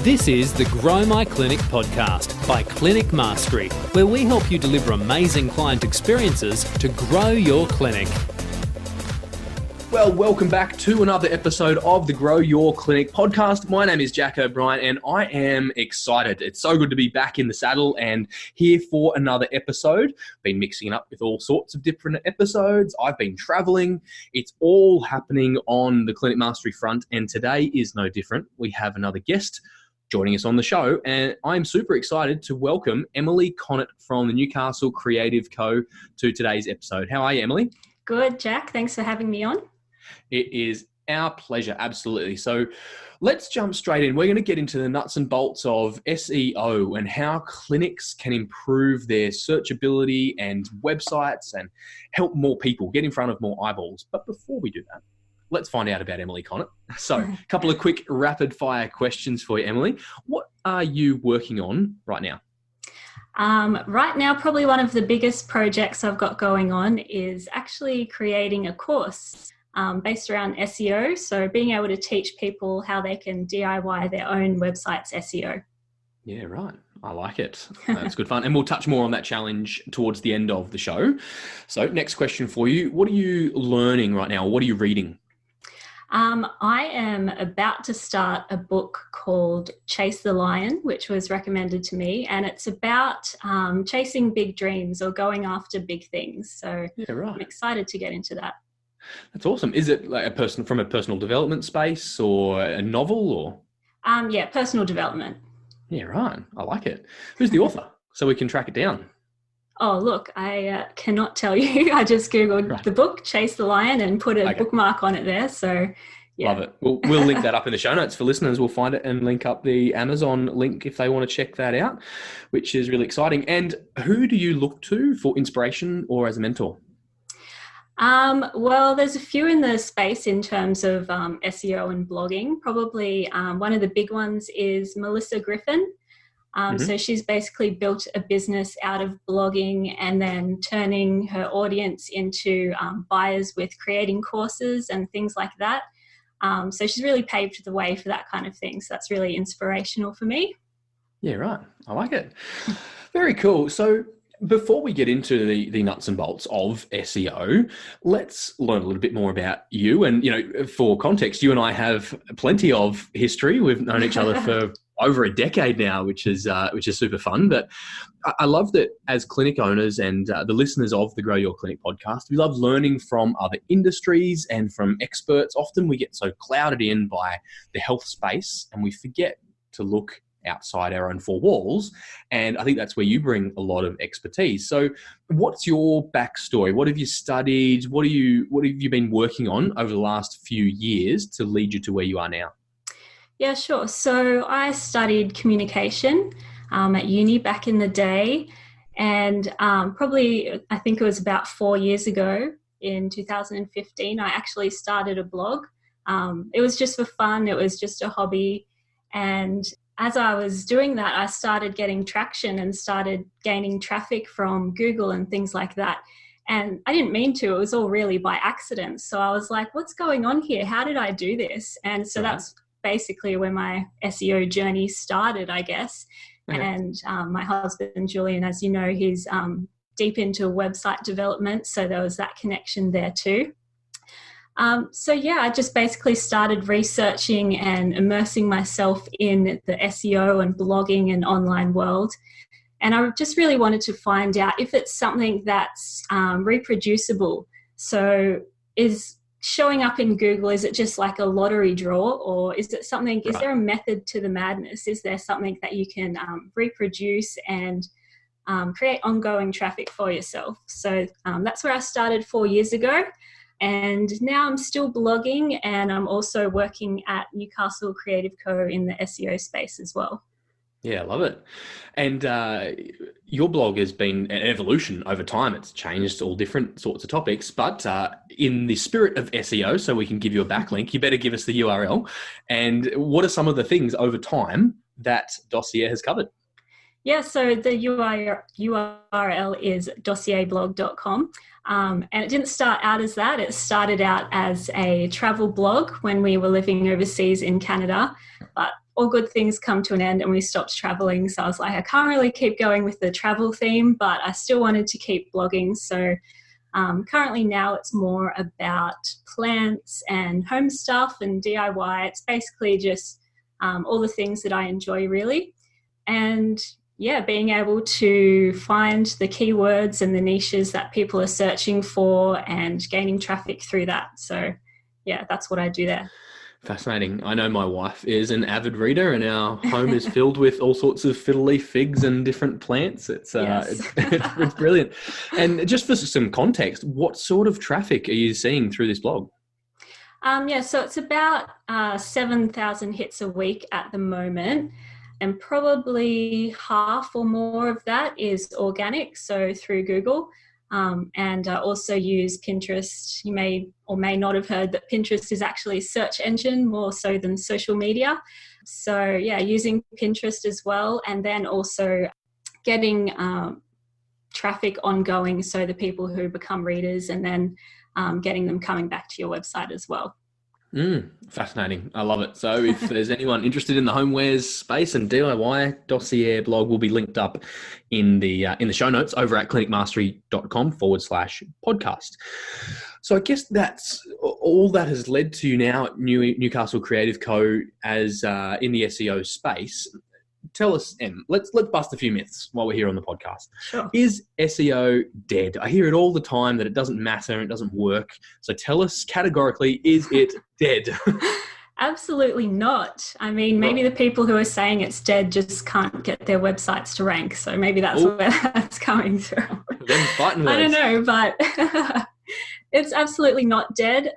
This is the Grow My Clinic podcast by Clinic Mastery, where we help you deliver amazing client experiences to grow your clinic. Well, welcome back to another episode of the Grow Your Clinic podcast. My name is Jack O'Brien and I am excited. It's so good to be back in the saddle and here for another episode. Been mixing it up with all sorts of different episodes. I've been traveling. It's all happening on the Clinic Mastery front, and today is no different. We have another guest joining us on the show, and I'm super excited to welcome Emily Connett from the Newcastle Creative Co to today's episode. How are you, Emily? Good, Jack. Thanks for having me on. It is our pleasure, absolutely. So let's jump straight in. We're going to get into the nuts and bolts of SEO and how clinics can improve their searchability and websites and help more people get in front of more eyeballs. But before we do that, let's find out about Emily Connett. So a couple of quick rapid fire questions for you, Emily. What are you working on right now? Right now, probably one of the biggest projects I've got going on is actually creating a course based around SEO. So being able to teach people how they can DIY their own website's SEO. Yeah, right. I like it. That's good fun. And we'll touch more on that challenge towards the end of the show. So next question for you. What are you learning right now? What are you reading? I am about to start a book called Chase the Lion, which was recommended to me. And it's about chasing big dreams or going after big things. So yeah, right. I'm excited to get into that. That's awesome. Is it like from a personal development space or a novel or? Yeah, personal development. Yeah, right. I like it. Who's the author? So we can track it down. Oh, look, I cannot tell you. I just Googled the book, Chase the Lion, and put a bookmark on it there. So, yeah. Love it. We'll link that up in the show notes for listeners. We'll find it and link up the Amazon link if they want to check that out, which is really exciting. And who do you look to for inspiration or as a mentor? Well, there's a few in the space in terms of SEO and blogging. Probably one of the big ones is Melissa Griffin. So she's basically built a business out of blogging and then turning her audience into buyers with creating courses and things like that. So she's really paved the way for that kind of thing. So that's really inspirational for me. Yeah, right. I like it. Very cool. So before we get into the nuts and bolts of SEO, let's learn a little bit more about you. And, you know, for context, you and I have plenty of history. We've known each other for over a decade now, which is super fun. But I love that as clinic owners and the listeners of the Grow Your Clinic podcast, we love learning from other industries and from experts. Often we get so clouded in by the health space and we forget to look outside our own four walls. And I think that's where you bring a lot of expertise. So what's your backstory? What have you studied? What have you been working on over the last few years to lead you to where you are now? Yeah, sure. So I studied communication at uni back in the day. And probably, I think it was about 4 years ago in 2015, I actually started a blog. It was just for fun. It was just a hobby. And as I was doing that, I started getting traction and started gaining traffic from Google and things like that. And I didn't mean to. It was all really by accident. So I was like, what's going on here? How did I do this? And so that's basically where my SEO journey started, I guess. Okay. And my husband, Julian, as you know, he's deep into website development. So there was that connection there too. So yeah, I just basically started researching and immersing myself in the SEO and blogging and online world. And I just really wanted to find out if it's something that's reproducible. So is showing up in Google, is it just like a lottery draw, or is it something, is there a method to the madness? Is there something that you can reproduce and create ongoing traffic for yourself? So that's where I started 4 years ago. And now I'm still blogging and I'm also working at Newcastle Creative Co in the SEO space as well. Yeah, I love it. And your blog has been an evolution over time. It's changed all different sorts of topics, but in the spirit of SEO, so we can give you a backlink, you better give us the URL. And what are some of the things over time that Dossier has covered? Yeah, so the URL is dossierblog.com. And it didn't start out as that. It started out as a travel blog when we were living overseas in Canada. But all good things come to an end and we stopped traveling. So I was like, I can't really keep going with the travel theme, but I still wanted to keep blogging. So currently now it's more about plants and home stuff and DIY. It's basically just all the things that I enjoy, really. And yeah, being able to find the keywords and the niches that people are searching for and gaining traffic through that. So yeah, that's what I do there. Fascinating. I know my wife is an avid reader, and our home is filled with all sorts of fiddle leaf figs and different plants. It's it's brilliant. And just for some context, what sort of traffic are you seeing through this blog? So it's about 7,000 hits a week at the moment, and probably half or more of that is organic, so through Google. And I also use Pinterest. You may or may not have heard that Pinterest is actually a search engine more so than social media. So yeah, using Pinterest as well, and then also getting traffic ongoing, so the people who become readers, and then getting them coming back to your website as well. Fascinating. I love it. So if there's anyone interested in the homewares space and DIY, Dossier Blog will be linked up in the show notes over at clinicmastery.com/podcast. So I guess that's all that has led to you now at Newcastle Creative Co as in the SEO space. Tell us, Em, let's bust a few myths while we're here on the podcast. Sure. Is SEO dead? I hear it all the time that it doesn't matter, it doesn't work. So tell us categorically, is it dead? Absolutely not. I mean, maybe the people who are saying it's dead just can't get their websites to rank. So maybe that's where that's coming through. Fighting words. I don't know, but it's absolutely not dead.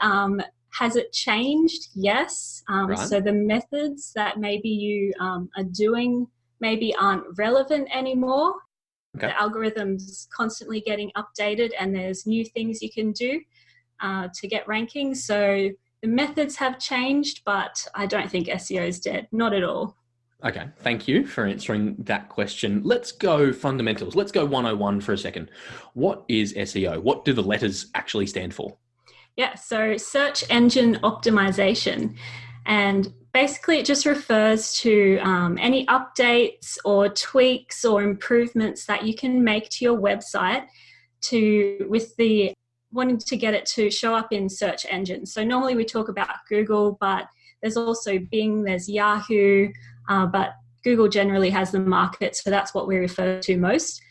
Has it changed? Yes. Right. So the methods that maybe you are doing maybe aren't relevant anymore. Okay. The algorithm's constantly getting updated and there's new things you can do to get rankings. So the methods have changed, but I don't think SEO is dead. Not at all. Okay, thank you for answering that question. Let's go fundamentals. Let's go 101 for a second. What is SEO? What do the letters actually stand for? Yeah, so search engine optimization. And basically it just refers to any updates or tweaks or improvements that you can make to your website with the wanting to get it to show up in search engines. So normally we talk about Google, but there's also Bing, there's Yahoo, but Google generally has the market, so that's what we refer to most.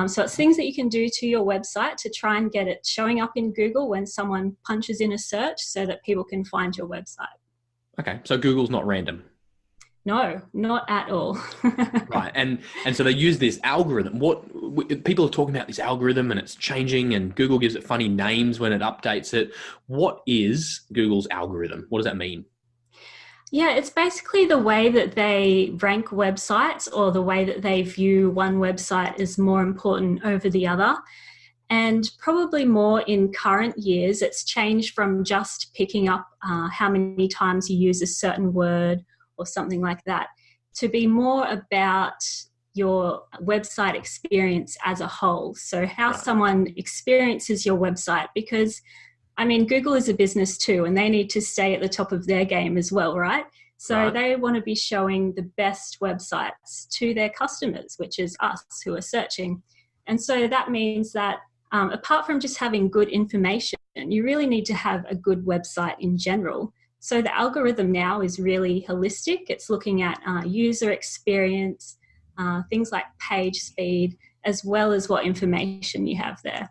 So it's things that you can do to your website to try and get it showing up in Google when someone punches in a search so that people can find your website. Okay, so Google's not random. No, not at all. Right, and so they use this algorithm. People are talking about this algorithm and it's changing, and Google gives it funny names when it updates it. What is Google's algorithm? What does that mean? Yeah, it's basically the way that they rank websites, or the way that they view one website is more important over the other. And probably more in current years, it's changed from just picking up how many times you use a certain word or something like that, to be more about your website experience as a whole. So how someone experiences your website, because I mean, Google is a business too, and they need to stay at the top of their game as well, right? So they want to be showing the best websites to their customers, which is us who are searching. And so that means that apart from just having good information, you really need to have a good website in general. So the algorithm now is really holistic. It's looking at user experience, things like page speed, as well as what information you have there.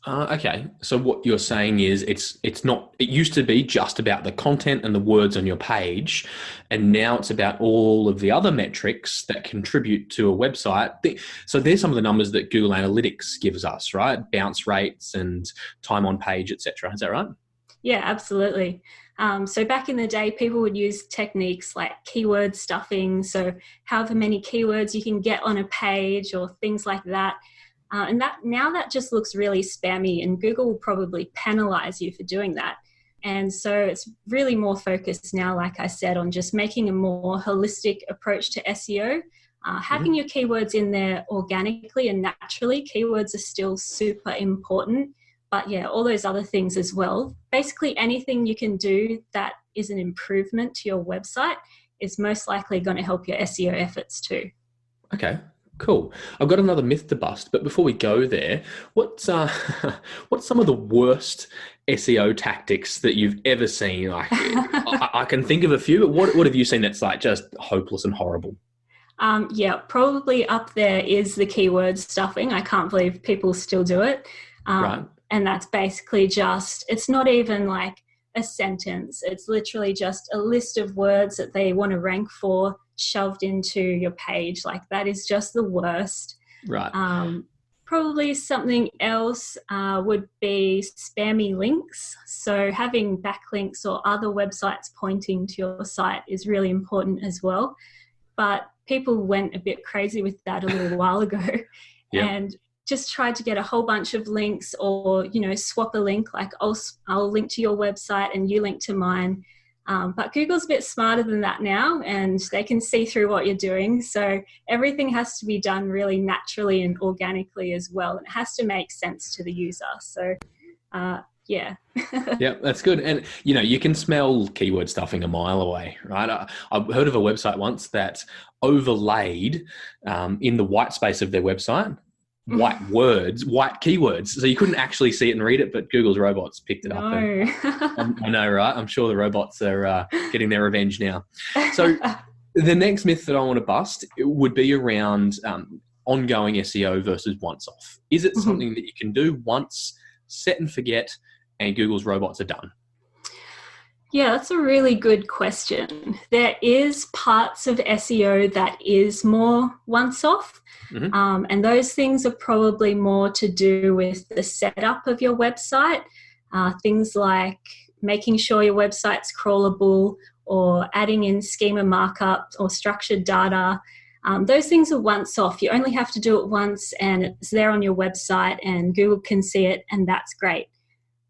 Okay, so what you're saying is it's not. It used to be just about the content and the words on your page, and now it's about all of the other metrics that contribute to a website. So there's some of the numbers that Google Analytics gives us, right? Bounce rates and time on page, etc. Is that right? Yeah, absolutely. So back in the day, people would use techniques like keyword stuffing. So however many keywords you can get on a page or things like that. And that just looks really spammy, and Google will probably penalize you for doing that. And so it's really more focused now, like I said, on just making a more holistic approach to SEO. Having your keywords in there organically and naturally. Keywords are still super important, but yeah, all those other things as well. Basically anything you can do that is an improvement to your website is most likely going to help your SEO efforts too. Okay, cool. I've got another myth to bust, but before we go there, what's what's some of the worst SEO tactics that you've ever seen? Like, I can think of a few, but what have you seen that's like just hopeless and horrible? Yeah, probably up there is the keyword stuffing. I can't believe people still do it. Right. And that's basically just, it's not even like a sentence. It's literally just a list of words that they want to rank for shoved into your page. Like, that is just the worst. Right. Probably something else would be spammy links. So having backlinks or other websites pointing to your site is really important as well. But people went a bit crazy with that a little while ago. Yep. And just tried to get a whole bunch of links, or, you know, swap a link, like I'll link to your website and you link to mine. But Google's a bit smarter than that now, and they can see through what you're doing. So everything has to be done really naturally and organically as well. And it has to make sense to the user. So, yeah. Yeah, that's good. And, you know, you can smell keyword stuffing a mile away, right? I've heard of a website once that overlaid in the white space of their website white words, white keywords. So you couldn't actually see it and read it, but Google's robots picked it up. And, I know, right? I'm sure the robots are getting their revenge now. So the next myth that I want to bust would be around ongoing SEO versus once off. Is it something that you can do once, set and forget, and Google's robots are done? Yeah, that's a really good question. There is parts of SEO that is more once off. And those things are probably more to do with the setup of your website. Things like making sure your website's crawlable, or adding in schema markup or structured data. Those things are once off. You only have to do it once and it's there on your website and Google can see it, and that's great.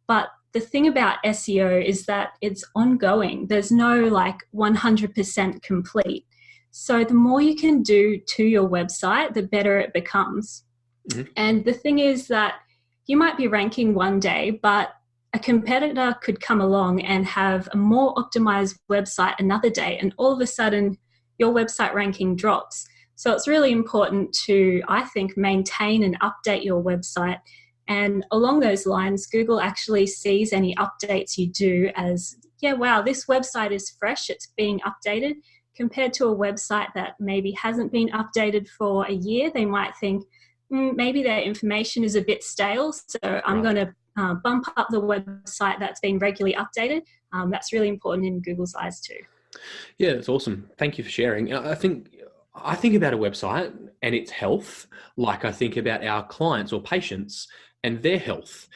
But the thing about SEO is that it's ongoing. There's no like 100% complete. So the more you can do to your website, the better it becomes. And the thing is that you might be ranking one day, but a competitor could come along and have a more optimized website another day, and all of a sudden your website ranking drops. So it's really important to, I think, maintain and update your website. And along those lines, Google actually sees any updates you do as, yeah, wow, this website is fresh, it's being updated, compared to a website that maybe hasn't been updated for a year. They might think, maybe their information is a bit stale, so I'm going to bump up the website that's been regularly updated. That's really important in Google's eyes too. Yeah, that's awesome. Thank you for sharing. I think about a website and its health like I think about our clients or patients and their health.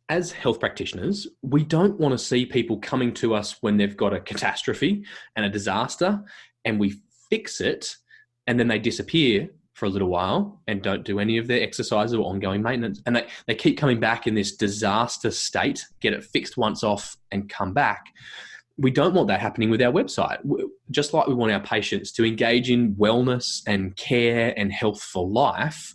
As health practitioners, we don't want to see people coming to us when they've got a catastrophe and a disaster, and we fix it and then they disappear for a little while and don't do any of their exercises or ongoing maintenance. And they keep coming back in this disaster state, get it fixed once off and come back. We don't want that happening with our website. Just like we want our patients to engage in wellness and care and health for life,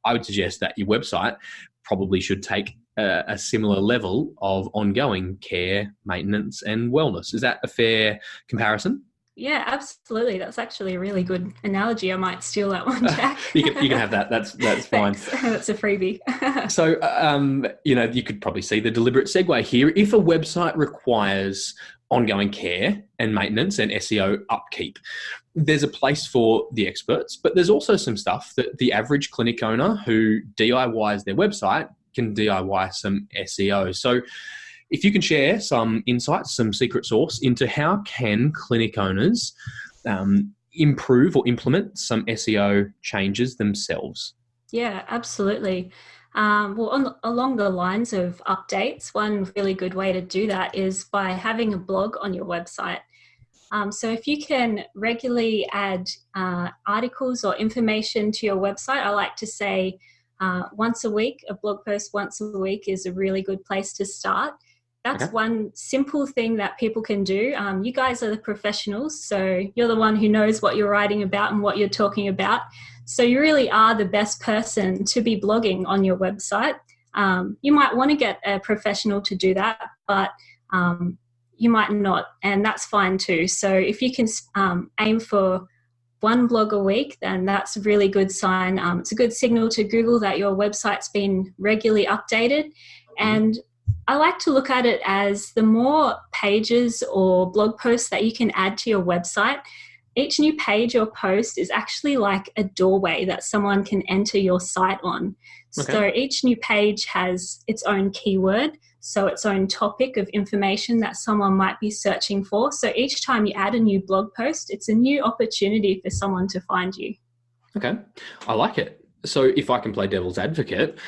I would suggest that your website probably should take a similar level of ongoing care, maintenance, and wellness. Is that a fair comparison? Yeah, absolutely. That's actually a really good analogy. I might steal that one, Jack. you can have that. That's fine. That's a freebie. So, you could probably see the deliberate segue here. If a website requires ongoing care and maintenance and SEO upkeep, there's a place for the experts, but there's also some stuff that the average clinic owner who DIYs their website can DIY some SEO. So if you can share some insights, some secret sauce into how can clinic owners improve or implement some SEO changes themselves? Yeah, absolutely. Along the lines of updates, one really good way to do that is by having a blog on your website. So if you can regularly add articles or information to your website, I like to say once a week, a blog post once a week is a really good place to start. That's okay. One simple thing that people can do. You guys are the professionals, so you're the one who knows what you're writing about and what you're talking about. So you really are the best person to be blogging on your website. You might want to get a professional to do that, but you might not, and that's fine too. So if you can aim for one blog a week, then that's a really good sign. It's a good signal to Google that your website's been regularly updated. And I like to look at it as the more pages or blog posts that you can add to your website, each new page or post is actually like a doorway that someone can enter your site on. Okay. So each new page has its own keyword, so its own topic of information that someone might be searching for. So each time you add a new blog post, it's a new opportunity for someone to find you. Okay, I like it. So if I can play devil's advocate,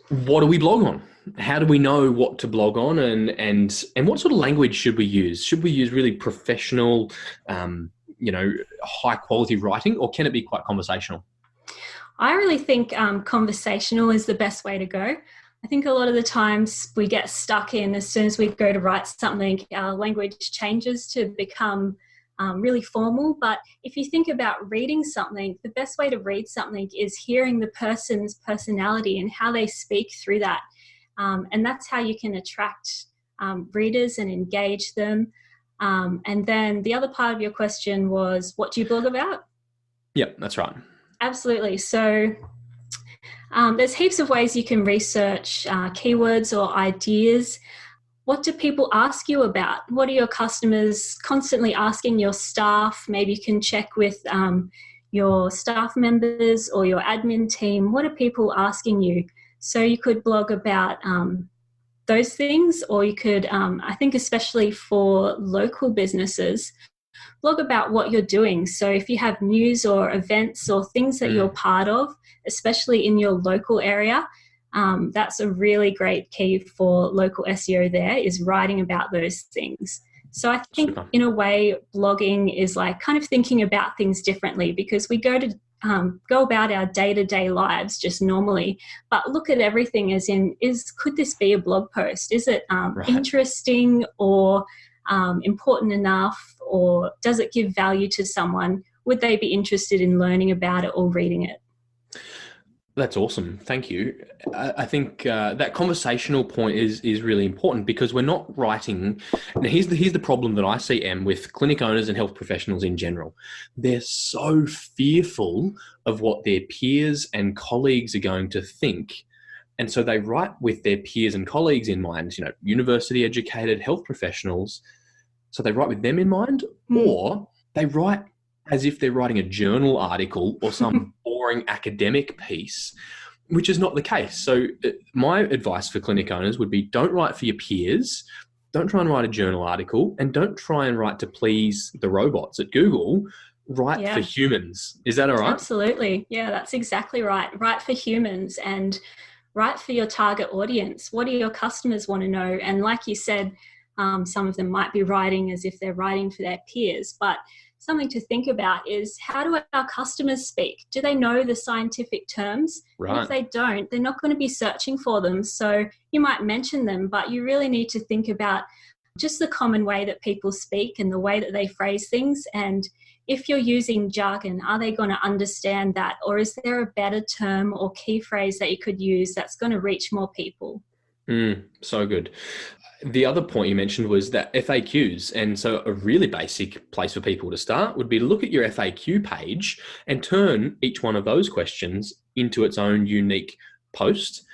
what do we blog on? How do we know what to blog on, and what sort of language should we use? Should we use really professional, high quality writing, or can it be quite conversational? I really think conversational is the best way to go. I think a lot of the times we get stuck in, as soon as we go to write something, our language changes to become really formal. But if you think about reading something, the best way to read something is hearing the person's personality and how they speak through that. And that's how you can attract readers and engage them. And then the other part of your question was, what do you blog about? Yep, that's right. Absolutely. So there's heaps of ways you can research keywords or ideas. What do people ask you about? What are your customers constantly asking your staff? Maybe you can check with your staff members or your admin team. What are people asking you? So you could blog about those things, or you could, I think especially for local businesses, blog about what you're doing. So if you have news or events or things that you're part of, especially in your local area, that's a really great key for local SEO there, is writing about those things. So I think in a way, blogging is like kind of thinking about things differently, because we go about our day-to-day lives just normally, but look at everything as in, could this be a blog post? Is it interesting or important enough, or does it give value to someone? Would they be interested in learning about it or reading it? That's awesome. Thank you. I think that conversational point is really important, because we're not writing. Now, here's the problem that I see, Em, with clinic owners and health professionals in general. They're so fearful of what their peers and colleagues are going to think. And so they write with their peers and colleagues in mind, university educated health professionals. So they write with them in mind, or they write as if they're writing a journal article or some boring academic piece, which is not the case. So my advice for clinic owners would be, don't write for your peers, don't try and write a journal article, and don't try and write to please the robots at Google. Write for humans. Is that all right? Absolutely. Yeah, that's exactly right. Write for humans and write for your target audience. What do your customers want to know? And like you said, some of them might be writing as if they're writing for their peers, but something to think about is, how do our customers speak? Do they know the scientific terms? Right. And if they don't, they're not going to be searching for them. So you might mention them, but you really need to think about just the common way that people speak and the way that they phrase things. And if you're using jargon, are they going to understand that? Or is there a better term or key phrase that you could use that's going to reach more people? So good. The other point you mentioned was that FAQs. And so a really basic place for people to start would be to look at your FAQ page and turn each one of those questions into its own unique post.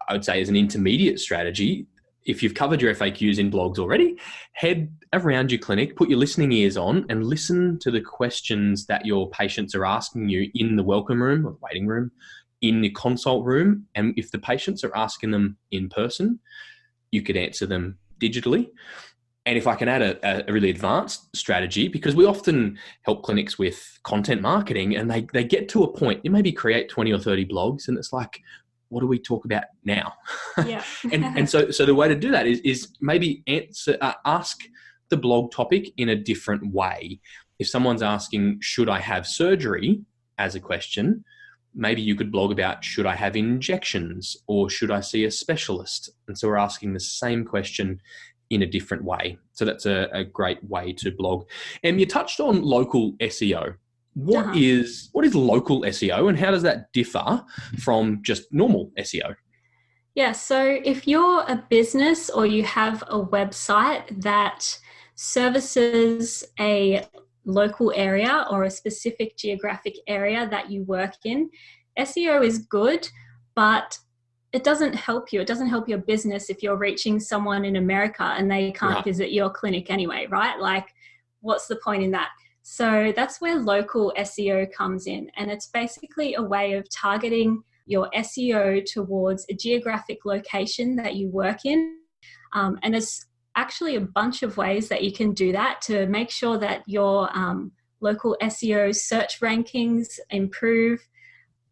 I would say as an intermediate strategy, if you've covered your FAQs in blogs already, head around your clinic, put your listening ears on and listen to the questions that your patients are asking you in the welcome room or the waiting room, in the consult room. And if the patients are asking them in person, you could answer them digitally. And if I can add a really advanced strategy, because we often help clinics with content marketing, and they get to a point, you maybe create 20 or 30 blogs, and it's like, what do we talk about now? Yeah. and so the way to do that is maybe ask the blog topic in a different way. If someone's asking, should I have surgery, as a question, maybe you could blog about, should I have injections, or should I see a specialist? And so we're asking the same question in a different way. So that's a great way to blog. And you touched on local SEO. What is local SEO, and how does that differ from just normal SEO? Yeah, so if you're a business or you have a website that services a local area or a specific geographic area that you work in, SEO is good, but it doesn't help you. It doesn't help your business if you're reaching someone in America and they can't visit your clinic anyway, right? Like, what's the point in that? So that's where local SEO comes in. And it's basically a way of targeting your SEO towards a geographic location that you work in. And it's actually a bunch of ways that you can do that to make sure that your local SEO search rankings improve.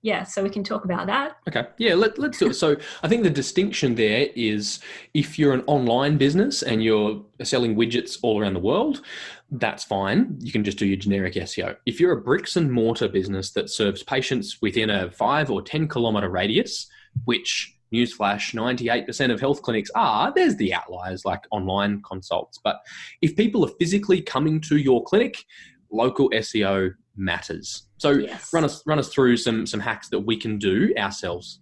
Yeah, so we can talk about that. Okay. Yeah, let's do it. So I think the distinction there is if you're an online business and you're selling widgets all around the world, that's fine. You can just do your generic SEO. If you're a bricks and mortar business that serves patients within a 5 or 10 kilometer radius, which newsflash, 98% of health clinics are, there's the outliers like online consults. But if people are physically coming to your clinic, local SEO matters. So yes. run us through some hacks that we can do ourselves.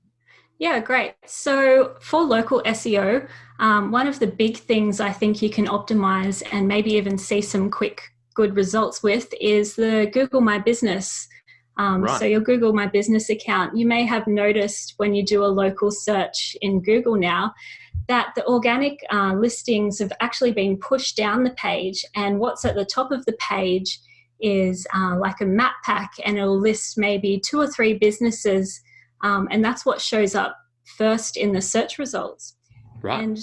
Yeah, great. So for local SEO, one of the big things I think you can optimize and maybe even see some quick, good results with is the Google My Business. So your Google My Business account, you may have noticed when you do a local search in Google now that the organic listings have actually been pushed down the page, and what's at the top of the page is like a map pack, and it'll list maybe 2 or 3 businesses, and that's what shows up first in the search results. Right. And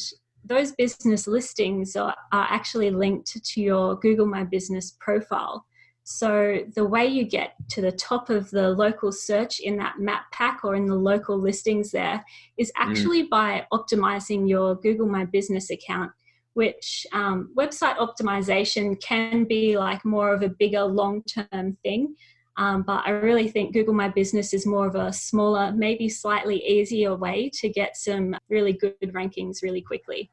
those business listings are actually linked to your Google My Business profile. So the way you get to the top of the local search in that map pack or in the local listings there is actually by optimizing your Google My Business account, which website optimization can be like more of a bigger long-term thing. But I really think Google My Business is more of a smaller, maybe slightly easier way to get some really good rankings really quickly.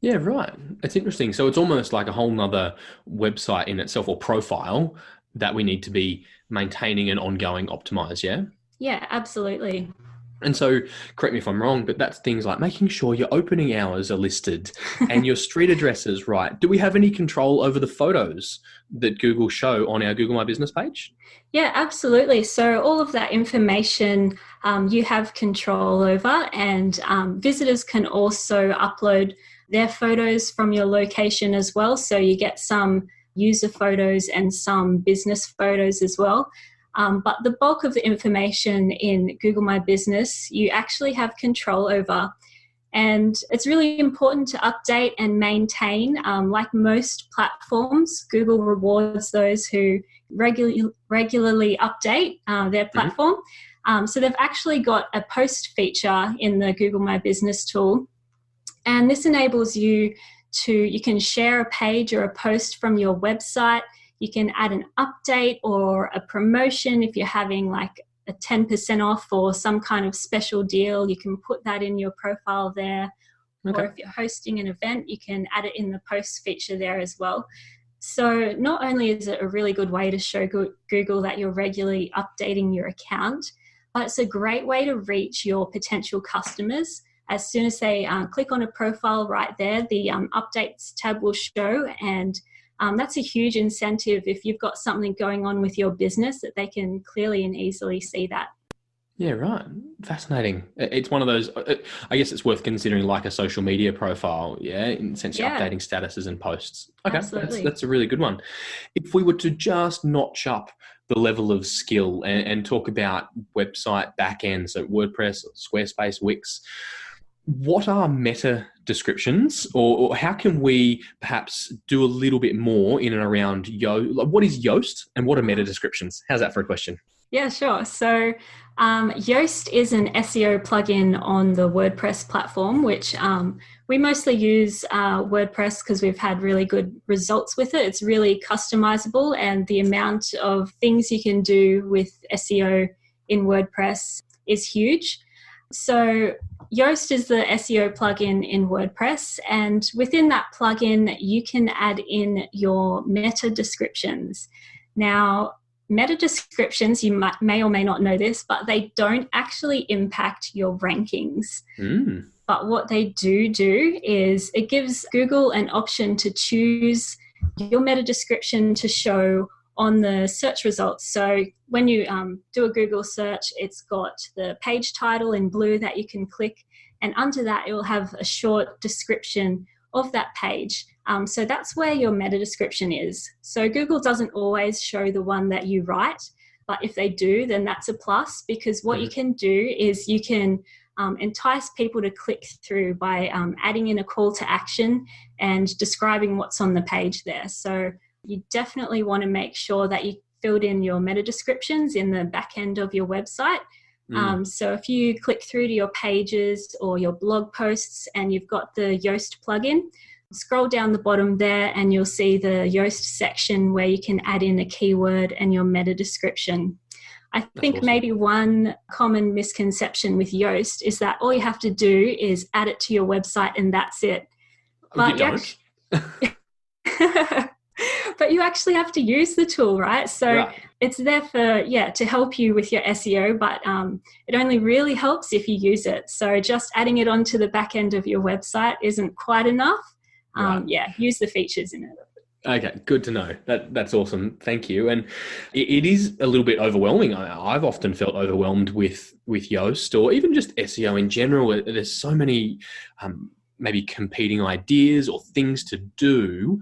Yeah, right. It's interesting. So it's almost like a whole nother website in itself or profile that we need to be maintaining and ongoing optimize, yeah? Yeah, absolutely. And so, correct me if I'm wrong, but that's things like making sure your opening hours are listed and your street addresses right. Do we have any control over the photos that Google show on our Google My Business page? Yeah, absolutely. So all of that information you have control over, and visitors can also upload their photos from your location as well. So you get some user photos and some business photos as well. But the bulk of the information in Google My Business, you actually have control over. And it's really important to update and maintain. Like most platforms, Google rewards those who regularly update their platform. So they've actually got a post feature in the Google My Business tool. And this enables you can share a page or a post from your website. You can add an update or a promotion if you're having like a 10% off or some kind of special deal. You can put that in your profile there. Okay. Or if you're hosting an event, you can add it in the post feature there as well. So not only is it a really good way to show Google that you're regularly updating your account, but it's a great way to reach your potential customers. As soon as they click on a profile right there, the updates tab will show, and that's a huge incentive if you've got something going on with your business that they can clearly and easily see that. Yeah, right. Fascinating. It's one of those, I guess it's worth considering like a social media profile, yeah, in the sense you're updating statuses and posts. Okay, that's a really good one. If we were to just notch up the level of skill and talk about website backend, so WordPress, Squarespace, Wix, what are meta descriptions, or how can we perhaps do a little bit more in and around what is Yoast and what are meta descriptions? How's that for a question? Yeah, sure. So Yoast is an SEO plugin on the WordPress platform, which we mostly use WordPress because we've had really good results with it. It's really customizable, and the amount of things you can do with SEO in WordPress is huge. So Yoast is the SEO plugin in WordPress, and within that plugin, you can add in your meta descriptions. Now, meta descriptions, you may or may not know this, but they don't actually impact your rankings. But what they do is it gives Google an option to choose your meta description to show on the search results. So when you do a Google search, it's got the page title in blue that you can click, and under that it will have a short description of that page. So that's where your meta description is. So Google doesn't always show the one that you write, but if they do, then that's a plus, because what you can do is you can entice people to click through by adding in a call to action and describing what's on the page there. So you definitely want to make sure that you filled in your meta descriptions in the back end of your website. So if you click through to your pages or your blog posts and you've got the Yoast plugin, scroll down the bottom there and you'll see the Yoast section where you can add in a keyword and your meta description. I think awesome. Maybe one common misconception with Yoast is that all you have to do is add it to your website and that's it. But you don't. But you actually have to use the tool, right? So it's there for, to help you with your SEO, but it only really helps if you use it. So just adding it onto the back end of your website isn't quite enough. Use the features in it. Okay, good to know. That's awesome. Thank you. And it is a little bit overwhelming. I've often felt overwhelmed with Yoast, or even just SEO in general. There's so many maybe competing ideas or things to do.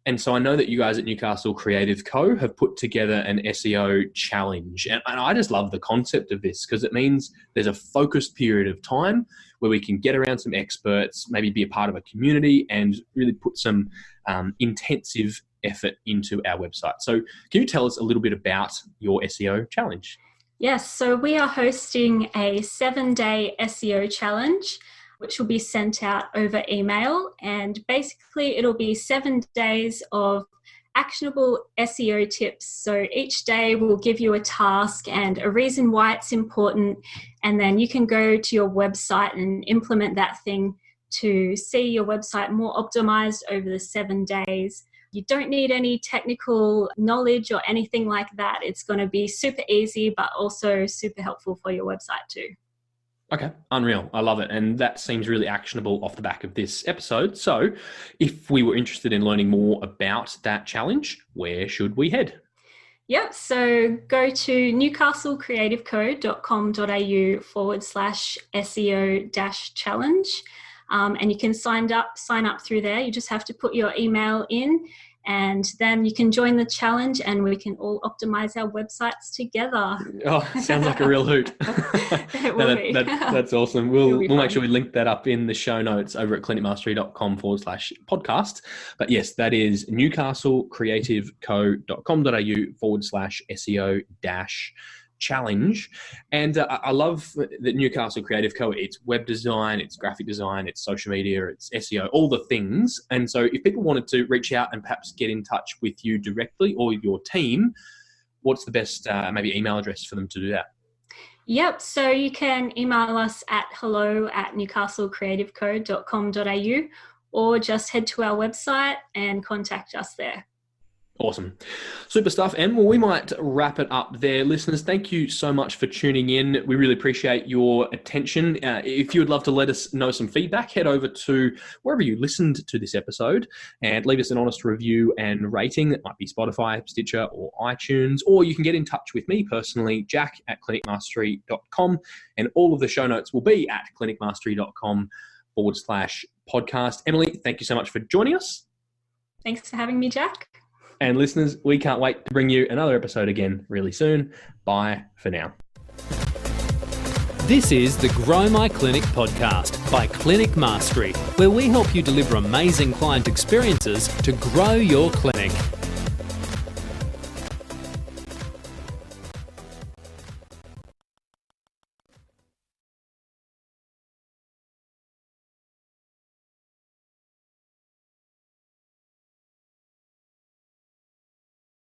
And so I know that you guys at Newcastle Creative Co have put together an SEO challenge. And I just love the concept of this, because it means there's a focused period of time where we can get around some experts, maybe be a part of a community, and really put some intensive effort into our website. So can you tell us a little bit about your SEO challenge? Yes, so we are hosting a 7-day SEO challenge, which will be sent out over email. And basically it'll be 7 days of actionable SEO tips. So each day will give you a task and a reason why it's important. And then you can go to your website and implement that thing to see your website more optimized over the 7 days. You don't need any technical knowledge or anything like that. It's going to be super easy, but also super helpful for your website too. Okay, unreal. I love it. And that seems really actionable off the back of this episode. So if we were interested in learning more about that challenge, where should we head? Yep, so go to newcastlecreativeco.com.au/SEO-challenge. And you can sign up through there. You just have to put your email in, and then you can join the challenge and we can all optimize our websites together. Oh, sounds like a real hoot. It will be. That's awesome. We'll make sure we link that up in the show notes over at clinicmastery.com/podcast. But yes, that is newcastlecreativeco.com.au/SEO-challenge. And I love that Newcastle Creative Co, it's web design, it's graphic design, it's social media, it's SEO, all the things. And so if people wanted to reach out and perhaps get in touch with you directly or your team, what's the best maybe email address for them to do that? Yep, so you can email us at hello@newcastlecreativeco.com.au, or just head to our website and contact us there. Awesome. Super stuff. And well, we might wrap it up there. Listeners, thank you so much for tuning in. We really appreciate your attention. If you would love to let us know some feedback, head over to wherever you listened to this episode and leave us an honest review and rating. That might be Spotify, Stitcher, or iTunes. Or you can get in touch with me personally, Jack at clinicmastery.com. And all of the show notes will be at clinicmastery.com/podcast. Emily, thank you so much for joining us. Thanks for having me, Jack. And listeners, we can't wait to bring you another episode again really soon. Bye for now. This is the Grow My Clinic podcast by Clinic Mastery, where we help you deliver amazing client experiences to grow your clinic.